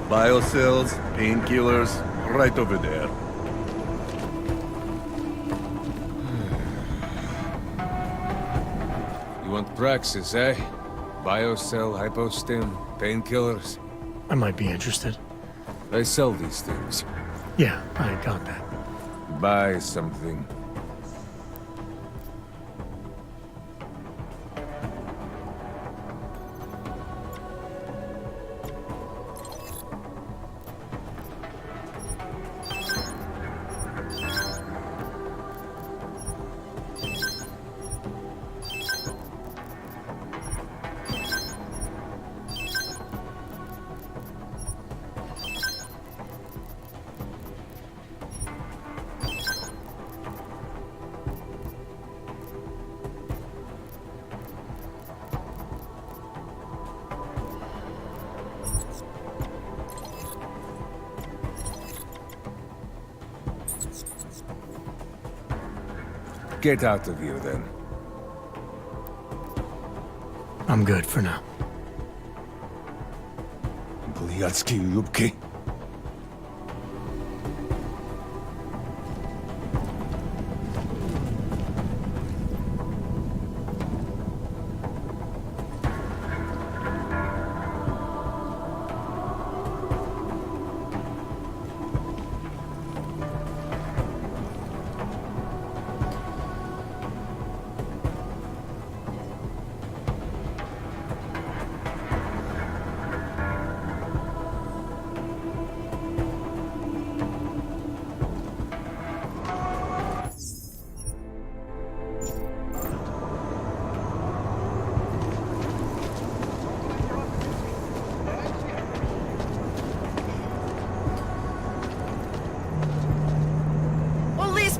Biocells, painkillers, right over there. You want Praxis, eh? Biocell, hypostim, painkillers. I might be interested. I sell these things. Yeah, I got that. Buy something. Get out of here, then. I'm good for now. Blyatski Yubki.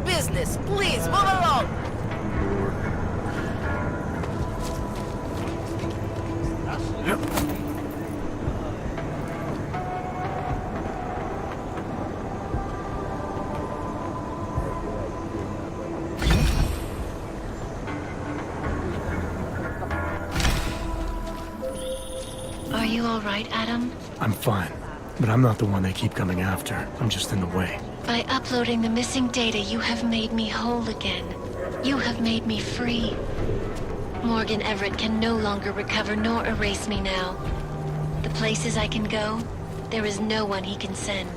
Business, please, move along! Are you all right, Adam? I'm fine, but I'm not the one they keep coming after. I'm just in the way. By uploading the missing data, you have made me whole again. You have made me free. Morgan Everett can no longer recover nor erase me now. The places I can go, there is no one he can send.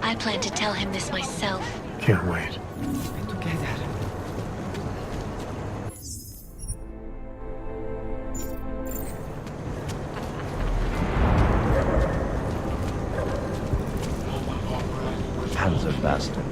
I plan to tell him this myself. Can't wait. Panzer bastard.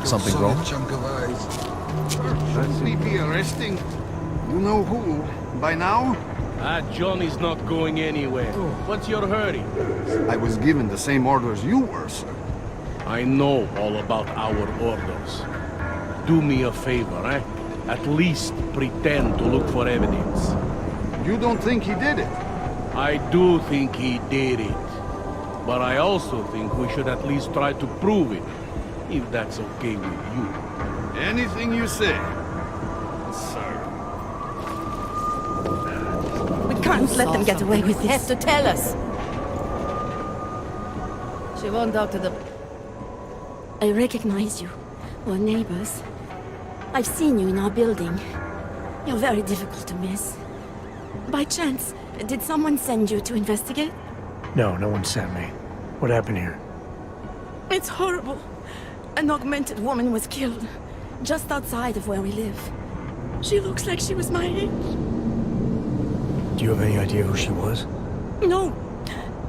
Something wrong? Shouldn't we be arresting? You know who? By now? John is not going anywhere. What's your hurry? I was given the same orders you were, sir. I know all about our orders. Do me a favor, eh? At least pretend to look for evidence. You don't think he did it? I do think he did it. But I also think we should at least try to prove it. If that's okay with you. Anything you say, sir. We can't let them get away with this. Has to tell us. She won't talk to the... I recognize you. We're neighbors. I've seen you in our building. You're very difficult to miss. By chance, did someone send you to investigate? No, no one sent me. What happened here? It's horrible. An augmented woman was killed, just outside of where we live. She looks like she was my age. Do you have any idea who she was? No,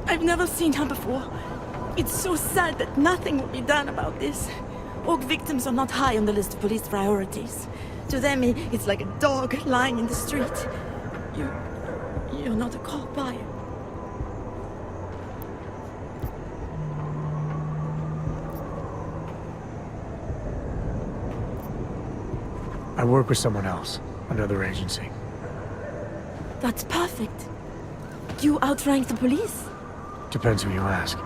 I've never seen her before. It's so sad that nothing will be done about this. Orc victims are not high on the list of police priorities. To them, it's like a dog lying in the street. You're not a cop, are you? I work with someone else, another agency. That's perfect. You outrank the police? Depends who you ask.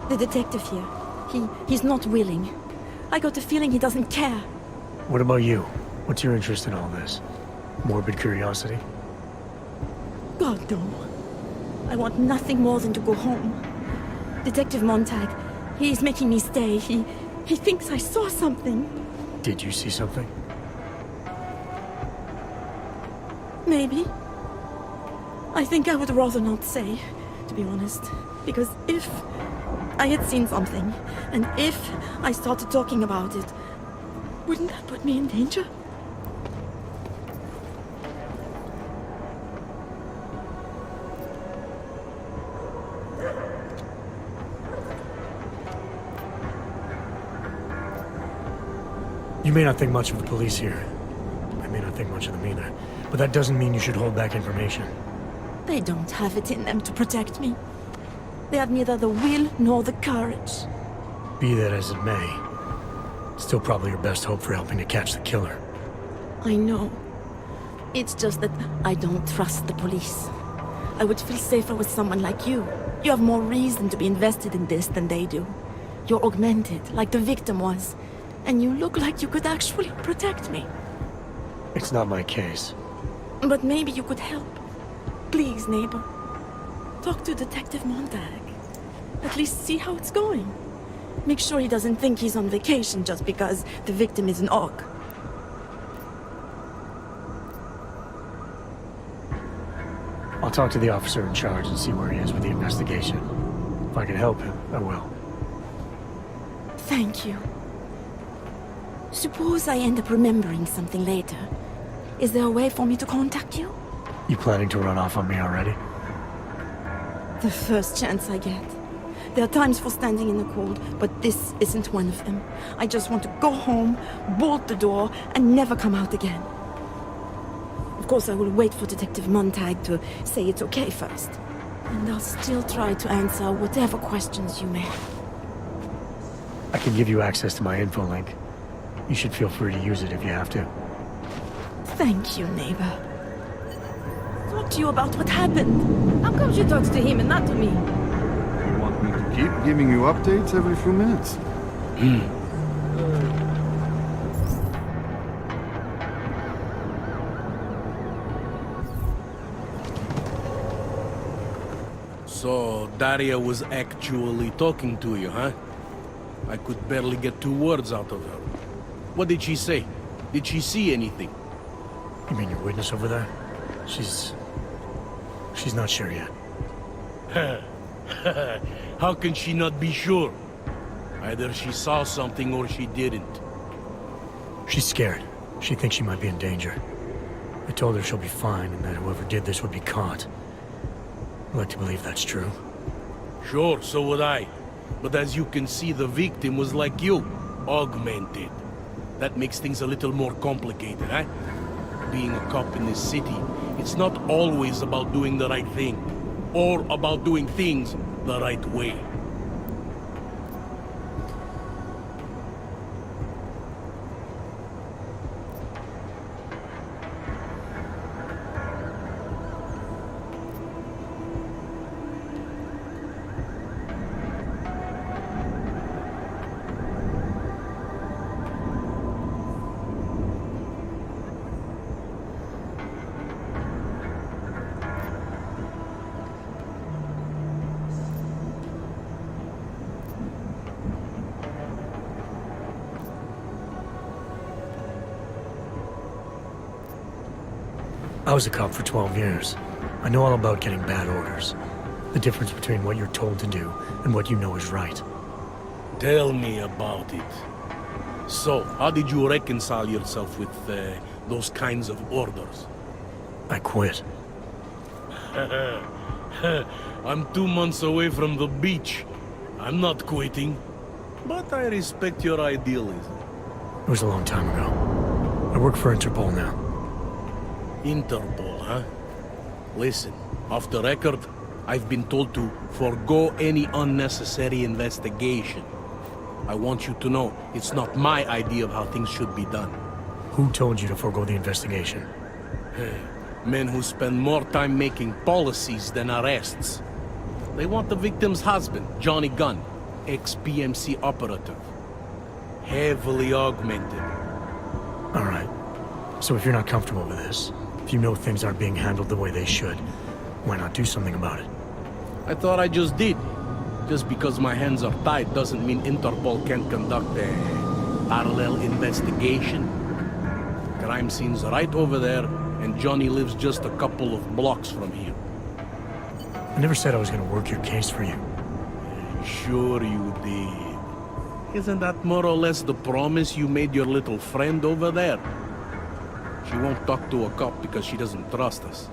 The detective here. He's not willing. I got the feeling he doesn't care. What about you? What's your interest in all this? Morbid curiosity? God, no. I want nothing more than to go home. Detective Montag, he's making me stay. He thinks I saw something. Did you see something? Maybe. I think I would rather not say, to be honest. Because if I had seen something, and if I started talking about it, wouldn't that put me in danger? You may not think much of the police here. I may not think much of them either. But that doesn't mean you should hold back information. They don't have it in them to protect me. They have neither the will nor the courage. Be that as it may, still probably your best hope for helping to catch the killer. I know. It's just that I don't trust the police. I would feel safer with someone like you. You have more reason to be invested in this than they do. You're augmented, like the victim was. And you look like you could actually protect me. It's not my case. But maybe you could help. Please, neighbor. Talk to Detective Montag. At least see how it's going. Make sure he doesn't think he's on vacation just because the victim is an orc. I'll talk to the officer in charge and see where he is with the investigation. If I can help him, I will. Thank you. Suppose I end up remembering something later. Is there a way for me to contact you? You planning to run off on me already? The first chance I get. There are times for standing in the cold, but this isn't one of them. I just want to go home, bolt the door, and never come out again. Of course, I will wait for Detective Montag to say it's okay first. And I'll still try to answer whatever questions you may have. I can give you access to my info link. You should feel free to use it if you have to. Thank you, neighbor. Talk to you about what happened. How come she talks to him and not to me? You want me to keep giving you updates every few minutes? So, Daria was actually talking to you, huh? I could barely get 2 words out of her. What did she say? Did she see anything? You mean your witness over there? She's not sure yet. How can she not be sure? Either she saw something or she didn't. She's scared. She thinks she might be in danger. I told her she'll be fine and that whoever did this would be caught. I like to believe that's true. Sure, so would I. But as you can see, the victim was like you, augmented. That makes things a little more complicated, eh? Being a cop in this city, it's not always about doing the right thing, or about doing things the right way. I was a cop for 12 years. I know all about getting bad orders. The difference between what you're told to do and what you know is right. Tell me about it. So, how did you reconcile yourself with those kinds of orders? I quit. I'm 2 months away from the beach. I'm not quitting. But I respect your idealism. It was a long time ago. I work for Interpol now. Interpol, huh? Listen, off the record, I've been told to forego any unnecessary investigation. I want you to know, it's not my idea of how things should be done. Who told you to forego the investigation? Men who spend more time making policies than arrests. They want the victim's husband, Johnny Gunn, ex-PMC operative. Heavily augmented. All right. So if you're not comfortable with this, if you know things aren't being handled the way they should, why not do something about it? I thought I just did. Just because my hands are tied doesn't mean Interpol can't conduct a parallel investigation. Crime scene's right over there, and Johnny lives just a couple of blocks from here. I never said I was gonna work your case for you. Sure you did. Isn't that more or less the promise you made your little friend over there? She won't talk to a cop because she doesn't trust us.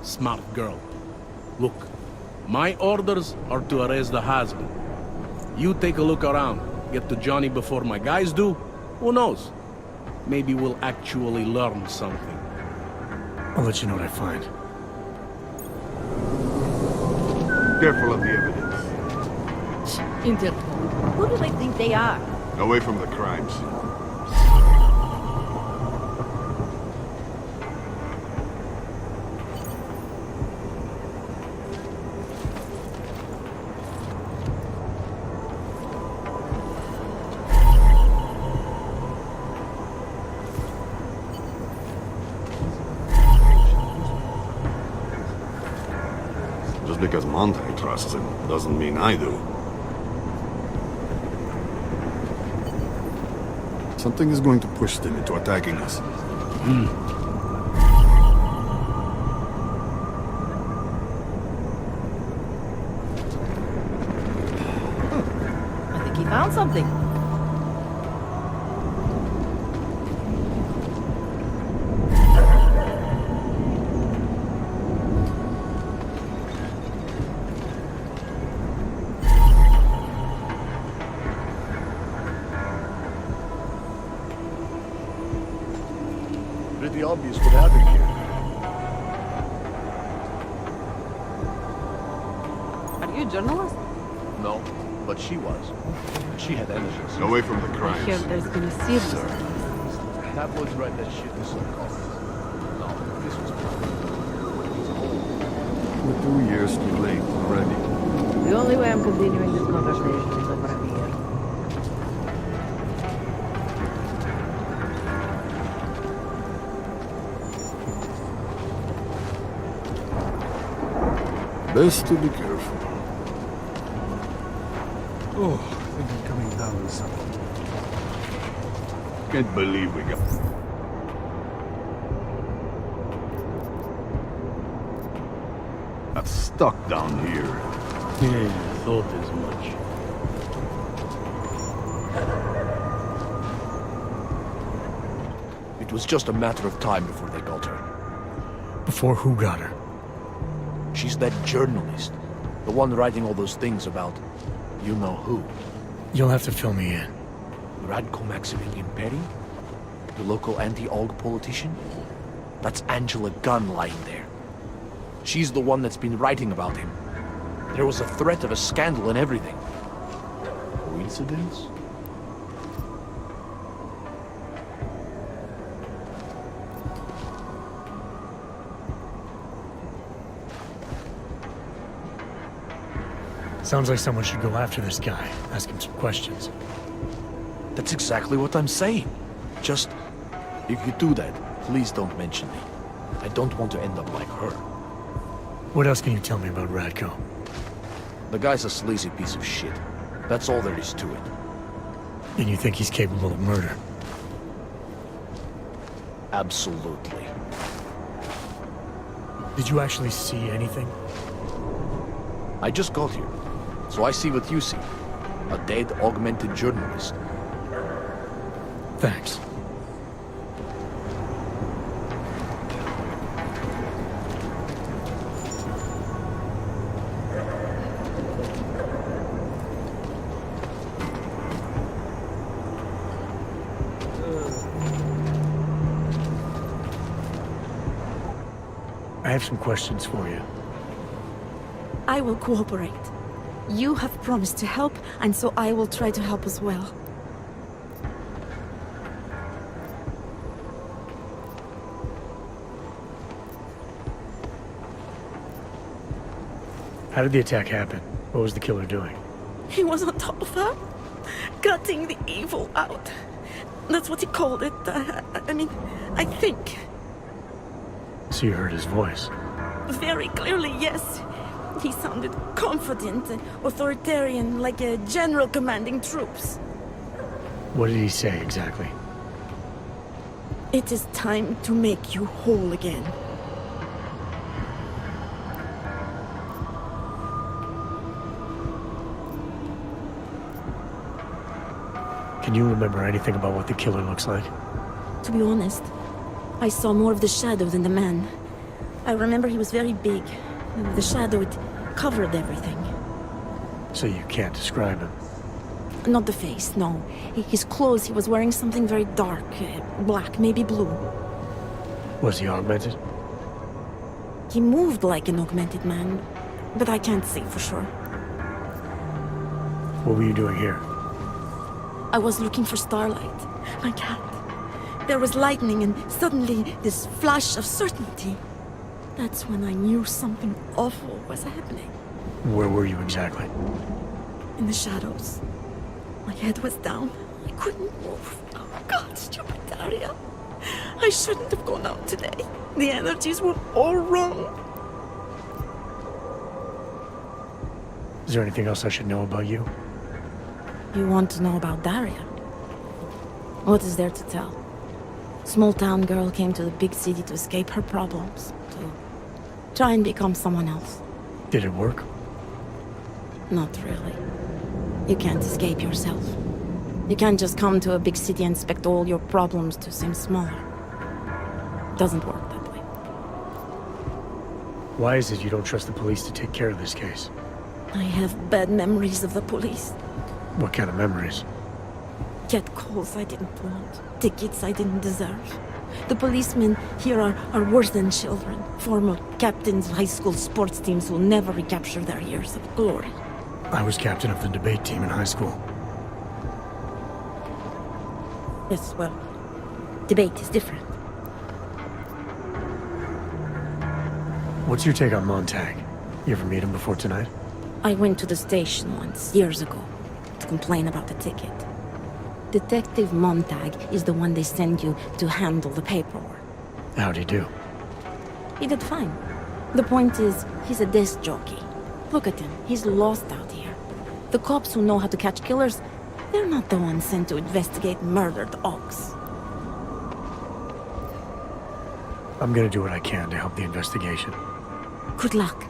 Smart girl. Look, my orders are to arrest the husband. You take a look around. Get to Johnny before my guys do. Who knows? Maybe we'll actually learn something. I'll let you know what I find. Careful of the evidence. Interpol. Who do they think they are? Away from the crimes. Just because Monte trusts him doesn't mean I do. Something is going to push them into attacking us. I think he found something. Pretty obvious what happened here. Are you a journalist? No, but she was. She had enemies. Away from the I crimes. hear there's been a series. Tabloids write that shit in some columns. No, this was We're 2 years too late already. The only way I'm continuing this conversation is over here. Best to be careful. Oh, I think I'm coming down with something. Can't believe we got... Got stuck down here. Yeah, thought as much. It was just a matter of time before they got her. Before who got her? She's that journalist. The one writing all those things about you know who. You'll have to fill me in. Radko Maximilian Perry? The local anti-AUG politician? That's Angela Gunn lying there. She's the one that's been writing about him. There was a threat of a scandal and everything. Coincidence? Sounds like someone should go after this guy, ask him some questions. That's exactly what I'm saying. Just, if you do that, please don't mention me. I don't want to end up like her. What else can you tell me about Radko? The guy's a sleazy piece of shit. That's all there is to it. And you think he's capable of murder? Absolutely. Did you actually see anything? I just got here, so I see what you see. A dead, augmented journalist. Thanks. I have some questions for you. I will cooperate. You have promised to help, and so I will try to help as well. How did the attack happen? What was the killer doing? He was on top of her, gutting the evil out. That's what he called it. I mean, I think. So you heard his voice? Very clearly, yes. He sounded confident and authoritarian, like a general commanding troops. What did he say exactly? It is time to make you whole again. Can you remember anything about what the killer looks like? To be honest, I saw more of the shadow than the man. I remember he was very big. The shadow, it covered everything. So you can't describe him? Not the face, no. His clothes, he was wearing something very dark. Black, maybe blue. Was he augmented? He moved like an augmented man, but I can't say for sure. What were you doing here? I was looking for Starlight, my cat. There was lightning and suddenly this flash of certainty. That's when I knew something awful was happening. Where were you exactly? In the shadows. My head was down. I couldn't move. Oh God, stupid Daria. I shouldn't have gone out today. The energies were all wrong. Is there anything else I should know about you? You want to know about Daria? What is there to tell? Small town girl came to the big city to escape her problems, to try and become someone else. Did it work? Not really. You can't escape yourself. You can't just come to a big city and expect all your problems to seem smaller. Doesn't work that way. Why is it you don't trust the police to take care of this case? I have bad memories of the police. What kind of memories? Get calls I didn't want. Tickets I didn't deserve. The policemen here are worse than children. Former captains of high school sports teams who never recapture their years of glory. I was captain of the debate team in high school. Yes, well, debate is different. What's your take on Montag? You ever meet him before tonight? I went to the station once, years ago, to complain about the ticket. Detective Montag is the one they send you to handle the paperwork. How'd he do? He did fine. The point is, he's a desk jockey. Look at him, he's lost out here. The cops who know how to catch killers, they're not the ones sent to investigate murdered ox. I'm gonna do what I can to help the investigation. Good luck.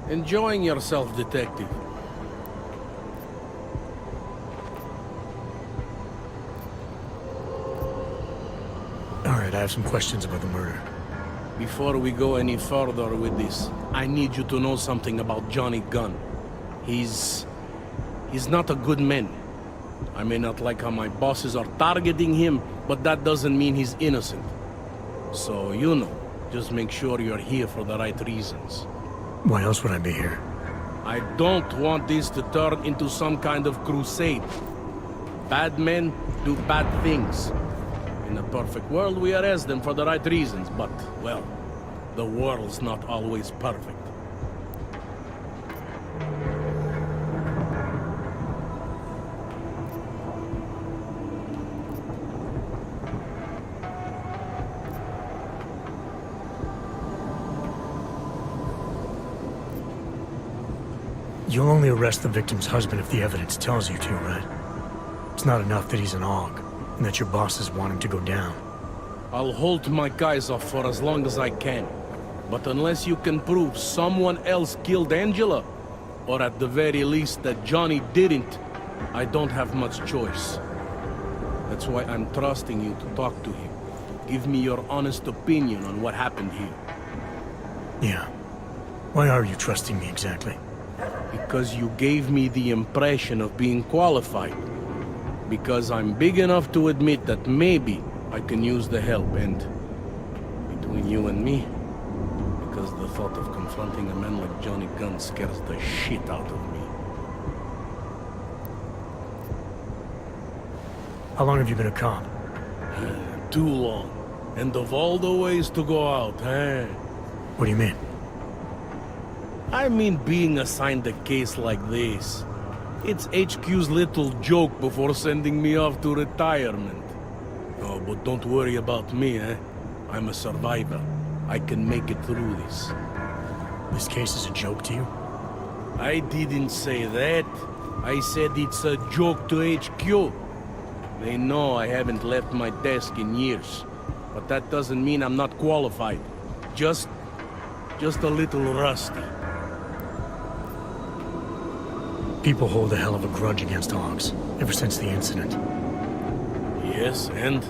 Enjoying yourself, detective. Alright, I have some questions about the murder. Before we go any further with this, I need you to know something about Johnny Gunn. He's not a good man. I may not like how my bosses are targeting him, but that doesn't mean he's innocent. So, you know, just make sure you're here for the right reasons. Why else would I be here? I don't want this to turn into some kind of crusade. Bad men do bad things. In a perfect world, we arrest them for the right reasons, but, well, the world's not always perfect. You'll only arrest the victim's husband if the evidence tells you to, right? It's not enough that he's an AUG, and that your bosses want him to go down. I'll hold my guys off for as long as I can. But unless you can prove someone else killed Angela, or at the very least that Johnny didn't, I don't have much choice. That's why I'm trusting you to talk to him. Give me your honest opinion on what happened here. Yeah. Why are you trusting me exactly? Because you gave me the impression of being qualified. Because I'm big enough to admit that maybe I can use the help, and between you and me, because the thought of confronting a man like Johnny Gunn scares the shit out of me. How long have you been a cop? Too long. And of all the ways to go out, eh? What do you mean? I mean being assigned a case like this. It's HQ's little joke before sending me off to retirement. Oh, but don't worry about me, eh? I'm a survivor. I can make it through this. This case is a joke to you? I didn't say that. I said it's a joke to HQ. They know I haven't left my desk in years. But that doesn't mean I'm not qualified. Just a little rusty. People hold a hell of a grudge against Hogs, ever since the incident. Yes, and?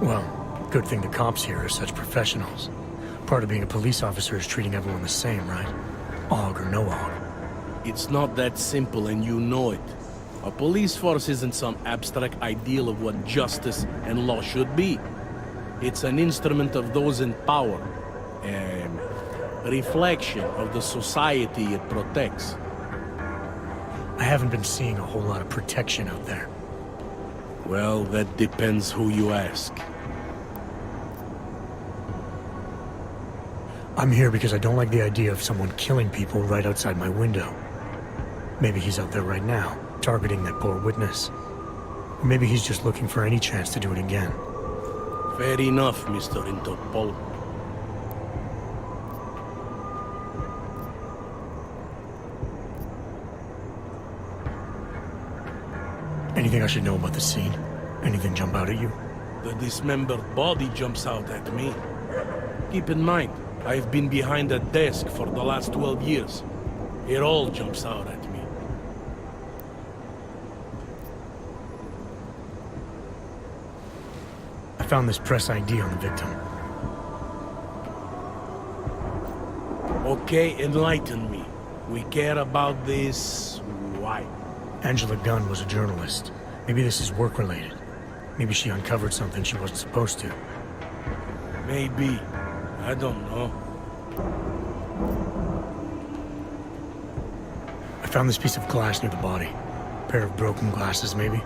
Well, good thing the cops here are such professionals. Part of being a police officer is treating everyone the same, right? Og or no Og. It's not that simple, and you know it. A police force isn't some abstract ideal of what justice and law should be. It's an instrument of those in power. A reflection of the society it protects. I haven't been seeing a whole lot of protection out there. Well, that depends who you ask. I'm here because I don't like the idea of someone killing people right outside my window. Maybe he's out there right now, targeting that poor witness. Or maybe he's just looking for any chance to do it again. Fair enough, Mr. Interpol. Anything I should know about the scene? Anything jump out at you? The dismembered body jumps out at me. Keep in mind, I've been behind a desk for the last 12 years. It all jumps out at me. I found this press ID on the victim. Okay, enlighten me. We care about this... why? Angela Gunn was a journalist. Maybe this is work-related. Maybe she uncovered something she wasn't supposed to. Maybe. I don't know. I found this piece of glass near the body. A pair of broken glasses, maybe?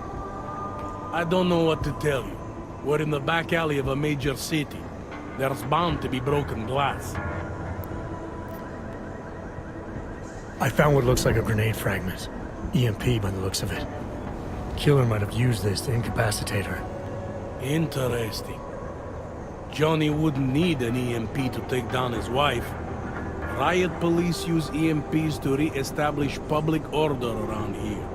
I don't know what to tell you. We're in the back alley of a major city. There's bound to be broken glass. I found what looks like a grenade fragment. EMP by the looks of it. Killer might have used this to incapacitate her. Interesting. Johnny wouldn't need an EMP to take down his wife. Riot police use EMPs to re-establish public order around here.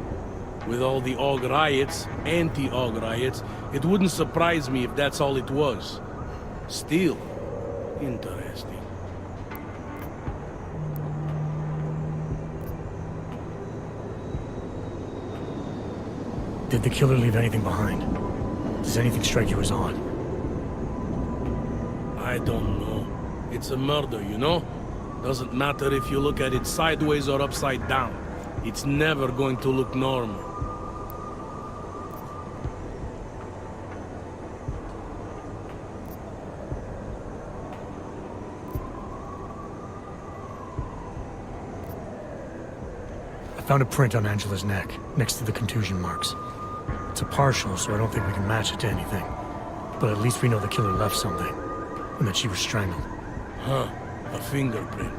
With all the Og riots, anti-Og riots, it wouldn't surprise me if that's all it was. Still, interesting. Did the killer leave anything behind? Does anything strike you as odd? I don't know. It's a murder, you know? Doesn't matter if you look at it sideways or upside down. It's never going to look normal. I found a print on Angela's neck, next to the contusion marks. It's a partial, so I don't think we can match it to anything. But at least we know the killer left something, and that she was strangled. Huh. A fingerprint.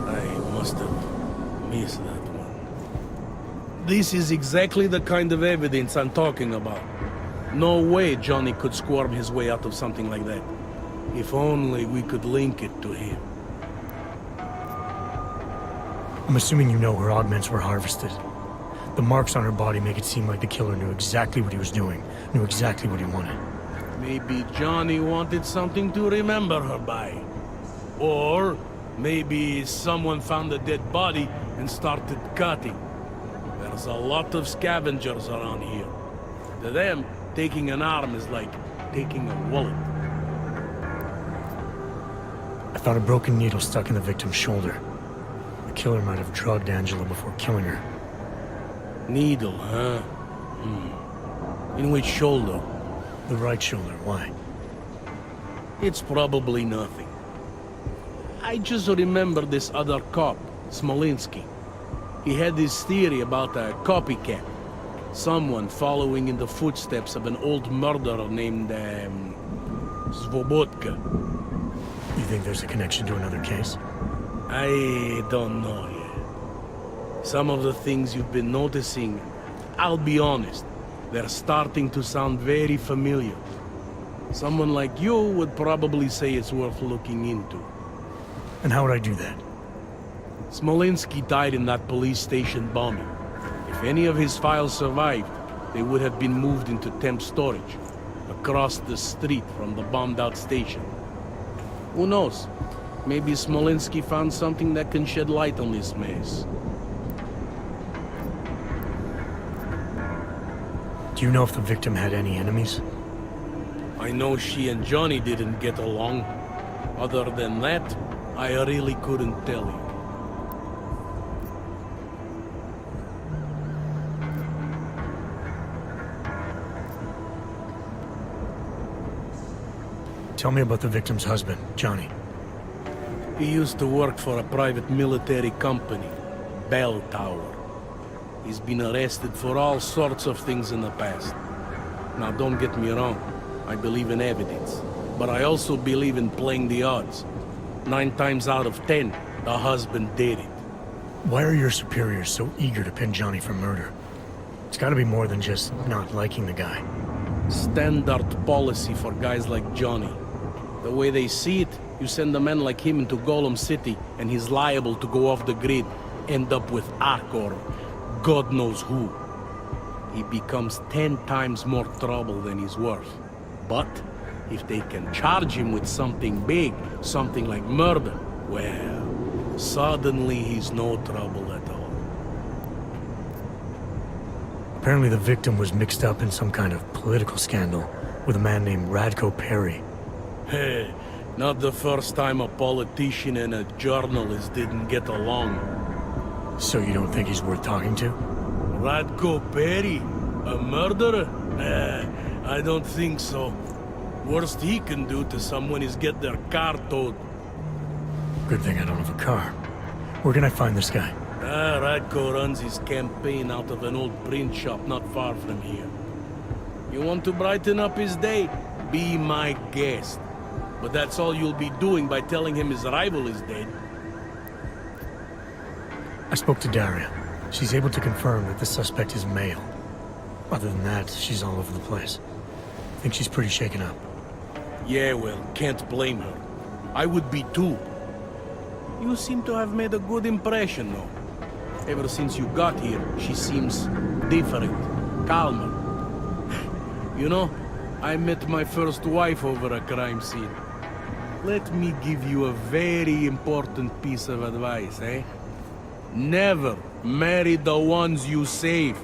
I must have missed that one. This is exactly the kind of evidence I'm talking about. No way Johnny could squirm his way out of something like that. If only we could link it to him. I'm assuming you know her augments were harvested. The marks on her body make it seem like the killer knew exactly what he was doing, knew exactly what he wanted. Maybe Johnny wanted something to remember her by. Or maybe someone found a dead body and started cutting. There's a lot of scavengers around here. To them, taking an arm is like taking a wallet. I found a broken needle stuck in the victim's shoulder. The killer might have drugged Angela before killing her. Needle, huh? In which shoulder? The right shoulder, why? It's probably nothing. I just remember this other cop, Smolinski. He had this theory about a copycat. Someone following in the footsteps of an old murderer named, Svobodka. You think there's a connection to another case? I don't know yet. Some of the things you've been noticing, I'll be honest, they're starting to sound very familiar. Someone like you would probably say it's worth looking into. And how would I do that? Smolinski died in that police station bombing. If any of his files survived, they would have been moved into temp storage, across the street from the bombed-out station. Who knows? Maybe Smolinski found something that can shed light on this mess. Do you know if the victim had any enemies? I know she and Johnny didn't get along. Other than that, I really couldn't tell you. Tell me about the victim's husband, Johnny. He used to work for a private military company, Bell Tower. He's been arrested for all sorts of things in the past. Now, don't get me wrong. I believe in evidence. But I also believe in playing the odds. 9 times out of 10, the husband did it. Why are your superiors so eager to pin Johnny for murder? It's gotta be more than just not liking the guy. Standard policy for guys like Johnny. The way they see it, you send a man like him into Golem City, and he's liable to go off the grid, end up with Ark or God knows who. He becomes 10 times more trouble than he's worth. But if they can charge him with something big, something like murder, well, suddenly he's no trouble at all. Apparently the victim was mixed up in some kind of political scandal with a man named Radko Perry. Hey, not the first time a politician and a journalist didn't get along. So you don't think he's worth talking to? Radko Perry? A murderer? I don't think so. Worst he can do to someone is get their car towed. Good thing I don't have a car. Where can I find this guy? Radko runs his campaign out of an old print shop not far from here. You want to brighten up his day? Be my guest. But that's all you'll be doing by telling him his rival is dead. I spoke to Daria. She's able to confirm that the suspect is male. Other than that, she's all over the place. I think she's pretty shaken up. Yeah, well, can't blame her. I would be too. You seem to have made a good impression, though. Ever since you got here, she seems different, calmer. You know, I met my first wife over a crime scene. Let me give you a very important piece of advice, eh? Never marry the ones you save.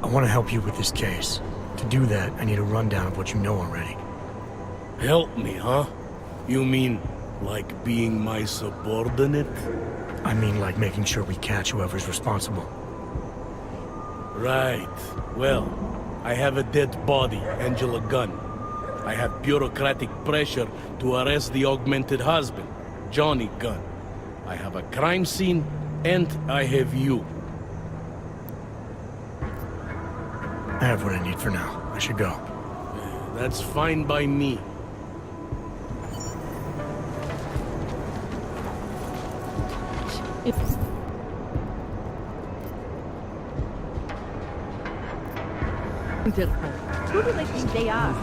I want to help you with this case. To do that, I need a rundown of what you know already. Help me, huh? You mean, like being my subordinate? I mean like making sure we catch whoever's responsible. Right. Well, I have a dead body, Angela Gunn. I have bureaucratic pressure to arrest the augmented husband, Johnny Gunn. I have a crime scene, and I have you. I have what I need for now. I should go. That's fine by me. Who do they think they are?